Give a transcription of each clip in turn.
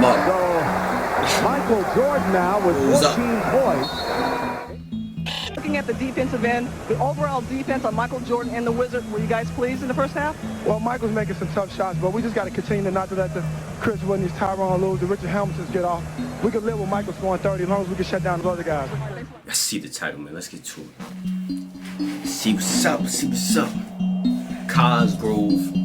muck. So Michael Jordan now with 14 points. Looking at the defensive end, the overall defense on Michael Jordan and the Wizards, were you guys pleased in the first half? Well, Michael's making some tough shots, but we just got to continue not to let the Chris Whitney's, Tyrone Lewis, the Richard Hamiltons get off. We can live with Michael scoring 30 as long as we can shut down the other guys. Let's see the title, man. Let's get to it. See what's up. See what's up. Cosgrove.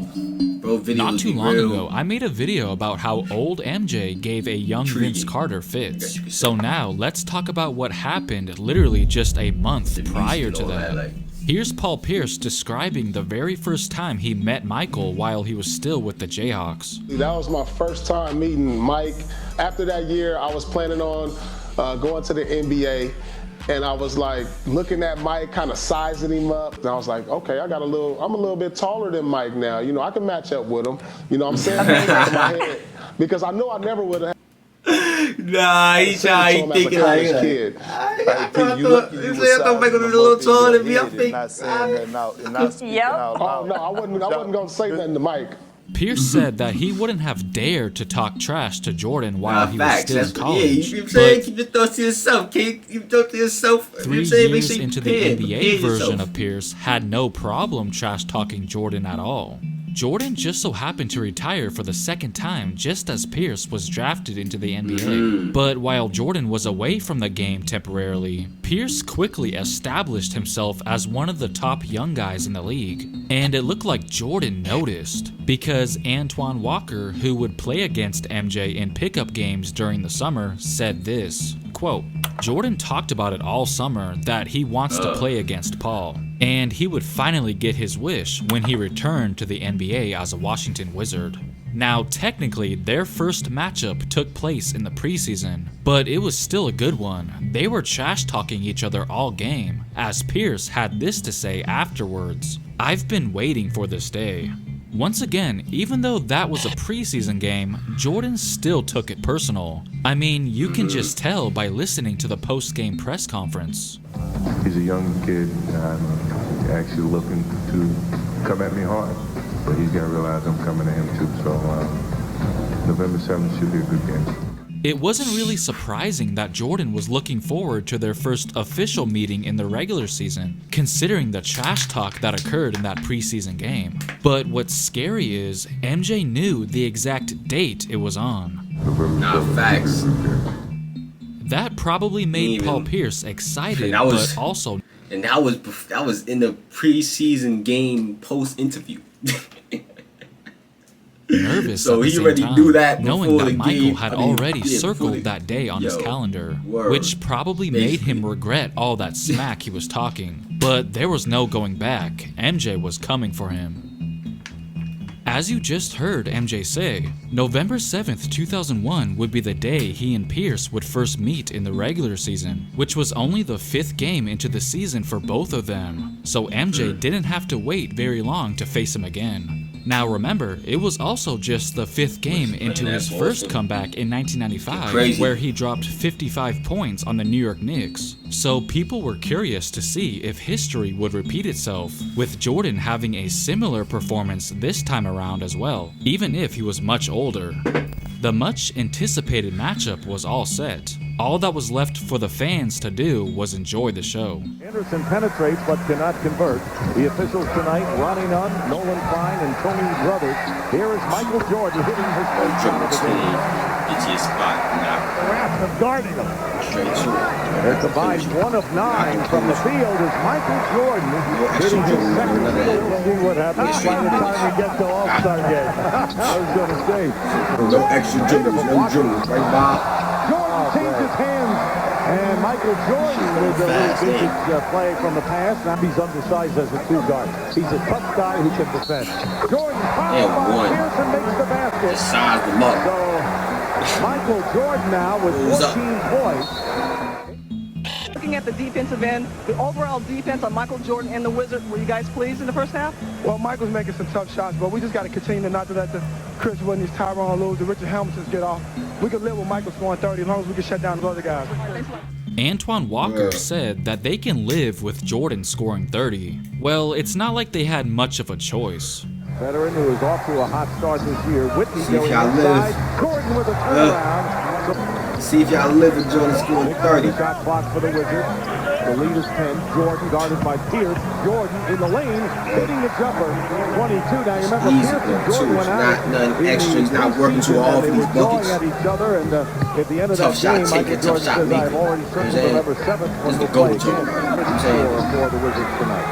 Bro, video Not too long ago, I made a video about how old MJ gave a young Vince Carter fits. So now, let's talk about what happened literally just a month prior to that. Here's Paul Pierce describing the very first time he met Michael while he was still with the Jayhawks. That was my first time meeting Mike. After that year, I was planning on going to the NBA. And I was like looking at Mike, kind of sizing him up. And I was like, okay, I'm a little bit taller than Mike now. You know, I can match up with him. You know, I'm saying that in my head because I know I never would have. Nah, he's thinking like a kid. I thought Michael was a little taller than me. I'm thinking. Oh no, I wasn't gonna say nothing to Mike. Pierce said that he wouldn't have dared to talk trash to Jordan while he was still in college. Yeah, you saying keep your thoughts to yourself, King. Keep your thoughts to yourself. 3 years into the NBA version of Pierce had no problem trash talking Jordan at all. Jordan just so happened to retire for the second time just as Pierce was drafted into the NBA. But while Jordan was away from the game temporarily, Pierce quickly established himself as one of the top young guys in the league. And it looked like Jordan noticed, because Antoine Walker, who would play against MJ in pickup games during the summer, said this, quote, Jordan talked about it all summer that he wants to play against Paul, and he would finally get his wish when he returned to the NBA as a Washington Wizard. Now, technically, their first matchup took place in the preseason, but it was still a good one. They were trash-talking each other all game, as Pierce had this to say afterwards, I've been waiting for this day. Once again, even though that was a preseason game, Jordan still took it personal. I mean, you can just tell by listening to the post-game press conference. He's a young kid, actually looking to come at me hard, but he's got to realize I'm coming at him too, so November 7th should be a good game. It wasn't really surprising that Jordan was looking forward to their first official meeting in the regular season, considering the trash talk that occurred in that preseason game. But what's scary is, MJ knew the exact date it was on. Nah, facts. That probably made Paul Pierce excited, but also... And that was in the preseason game post-interview. Nervous so at the he same already time, knew that knowing that the Michael game. had already circled that day on his calendar, which probably made him regret all that smack he was talking. But there was no going back. MJ was coming for him. As you just heard MJ say, November 7th, 2001 would be the day he and Pierce would first meet in the regular season, which was only the 5th game into the season for both of them, so MJ didn't have to wait very long to face him again. Now remember, it was also just the 5th game into his first comeback in 1995, where he dropped 55 points on the New York Knicks. So people were curious to see if history would repeat itself, with Jordan having a similar performance this time around as well, even if he was much older. The much anticipated matchup was all set. All that was left for the fans to do was enjoy the show. Anderson penetrates but cannot convert. The officials tonight, Ronnie Nunn, Nolan Klein, and Tony Brothers. Here is Michael Jordan hitting his first shot of the game. Get to your spot. Raft of guarding him. Straight to it. They're combined 1 of 9 from the field is Michael Jordan hitting his second field. We'll see what happens by the time we get to All-Star game. I was going to say. No extra dribbles, no dribbles. Right, Bob? Jordan changes hands, and Michael Jordan with a little vintage play from the past. Now he's undersized as a 2 guard. He's a tough guy who can defend. Jordan fouled by Pearson, makes the basket. Just size them up. So Michael Jordan now with 14 points. Looking at the defensive end, the overall defense on Michael Jordan and the Wizards, were you guys pleased in the first half? Well, Michael's making some tough shots, but we just got to continue not to let the Chris Whitney's, Tyrone Lewis, the Richard Hamiltons get off. We can live with Michael scoring 30 as long as we can shut down the other guys. Antoine Walker said that they can live with Jordan scoring 30. Well, it's not like they had much of a choice. Veteran who is off to a hot start this year. Whitney See if going y'all inside. live. Jordan with a turnaround. See if y'all live with Jordan scoring 30. Shot clock for the Wizards. The lead is 10. Jordan guarded by Pierce. Jordan in the lane, hitting the jumper. 22. Now you remember Easy, Pierce and Jordan went not out. nothing extra. He's not working too hard for these buckets. At each other, and at the end of Tough that shot game, taker, Michael tough Jordan shot says, maker. I've already circled the number 7 This when is we the play go-to. for the Wizards tonight.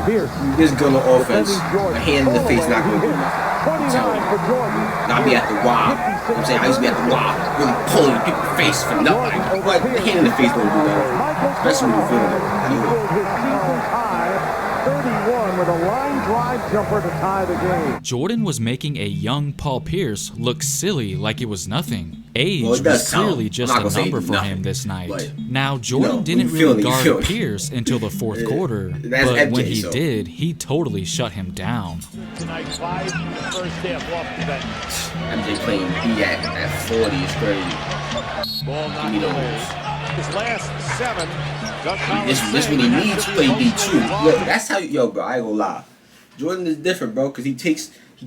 Pierce. This good on offense. Jordan. A hand in the face, not going to do nothing. 29 for Jordan. Not be at the wild. I'm saying I used to be at the wild, really pulling people's face for nothing. But the hand in the face don't do that. Especially when you're feeling it. Equaled his season's high, 31 with a line drive jumper to tie the game. Jordan was making a young Paul Pierce look silly like it was nothing. Age Well, it was does sound. clearly just I'm not a gonna say number for nothing, him this night. but, Now, Jordan when didn't you feel really it, you guard feel it. Pierce until the fourth quarter, That's but MJ, when he so. did, he totally shut him down. Tonight, 5 first half off the bench. MJ playing B at 40 is crazy. Ball not Give me those. His last 7. This when he needs to play D2. Yo, that's how yo, bro. I ain't gonna lie. Jordan is different, bro, because he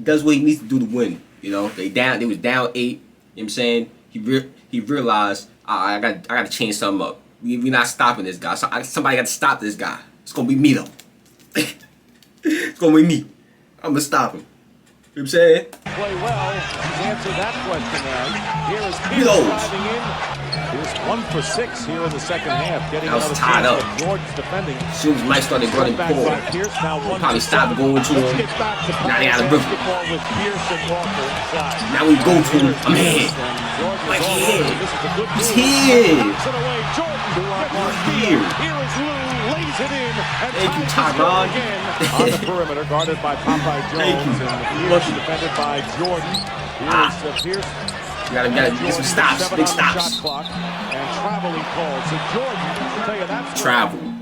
does what he needs to do to win. You know, they was down 8. You know what I'm saying? He realized I got to change something up. We're not stopping this guy. Somebody got to stop this guy. It's gonna be me though. It's gonna be me. I'm gonna stop him. You know what I'm saying? Play well. He's answered that question now. Here is Pierce Reload. driving in. Here's 1 for 6 here in the second half. Getting I was another tied chance up. with Jordan's defending. As soon as Mike started running Back forward, by Pierce, now 1 probably for stop 7. going to Let's him. get back to Now they got a rip. basketball with Pierce and Walker inside. Now we go to him. I'm here. Like here. He's here. Here. Here is Lou, lays it in, and Thank you, ties the Tyrone. score again on the perimeter, guarded by Popeye Jones, Thank you. and Pierce defended by Jordan. Here's Pierce. You gotta get some stops, big stops. Shot clock, and traveling called. So Jordan, I'll tell you that's Travel.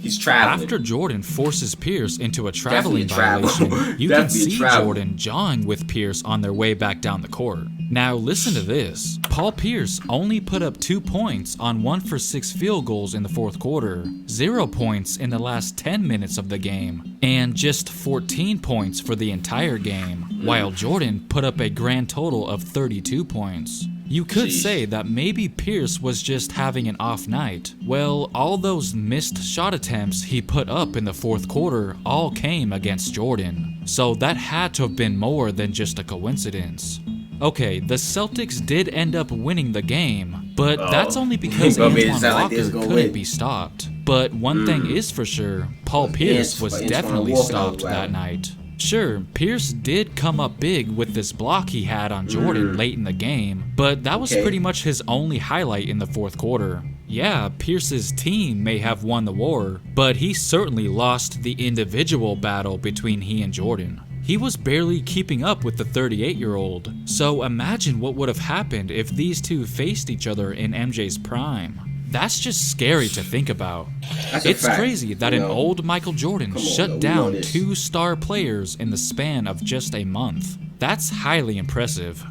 He's traveling. After Jordan forces Pierce into a traveling Definitely a travel. violation, you can Definitely a see travel. Jordan jawing with Pierce on their way back down the court. Now listen to this. Paul Pierce only put up 2 points on 1 for 6 field goals in the fourth quarter, 0 points in the last 10 minutes of the game, and just 14 points for the entire game, while Jordan put up a grand total of 32 points. You could Jeez. say that maybe Pierce was just having an off night. Well, all those missed shot attempts he put up in the fourth quarter all came against Jordan. So that had to have been more than just a coincidence. Okay, the Celtics did end up winning the game, but that's only because Well, I mean, it Antoine sound like Walker they was gonna couldn't win. be stopped. But one thing is for sure, Paul Pierce was Antoine definitely Walker stopped was that night. Sure, Pierce did come up big with this block he had on Jordan late in the game, but that was Okay. pretty much his only highlight in the fourth quarter. Yeah, Pierce's team may have won the war, but he certainly lost the individual battle between he and Jordan. He was barely keeping up with the 38-year-old, so imagine what would have happened if these two faced each other in MJ's prime. That's just scary to think about. That's a It's fact. crazy that You an know, old Michael Jordan on, shut though, we know down this. 2 star players in the span of just a month. That's highly impressive.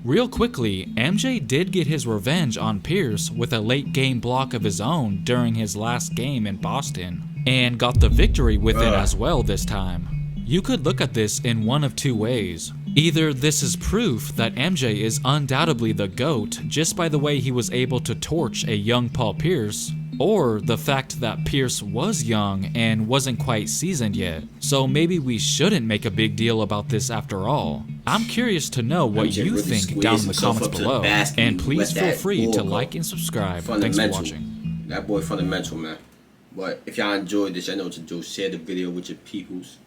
Real quickly, MJ did get his revenge on Pierce with a late game block of his own during his last game in Boston, and got the victory with it as well this time. You could look at this in one of 2 ways. Either this is proof that MJ is undoubtedly the GOAT just by the way he was able to torch a young Paul Pierce, or the fact that Pierce was young and wasn't quite seasoned yet, so maybe we shouldn't make a big deal about this after all. I'm curious to know what MJ you really think squeezed down in the himself comments up to the below, basket and and please let feel that free ball to go. like and subscribe. Thanks for Fundamental. watching. That boy fundamental, man. But if y'all enjoyed this, y'all know what to do. Share the video with your peoples.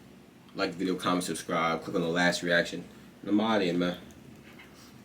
Like the video, comment, subscribe. Click on the last reaction. And I'm out of here, man.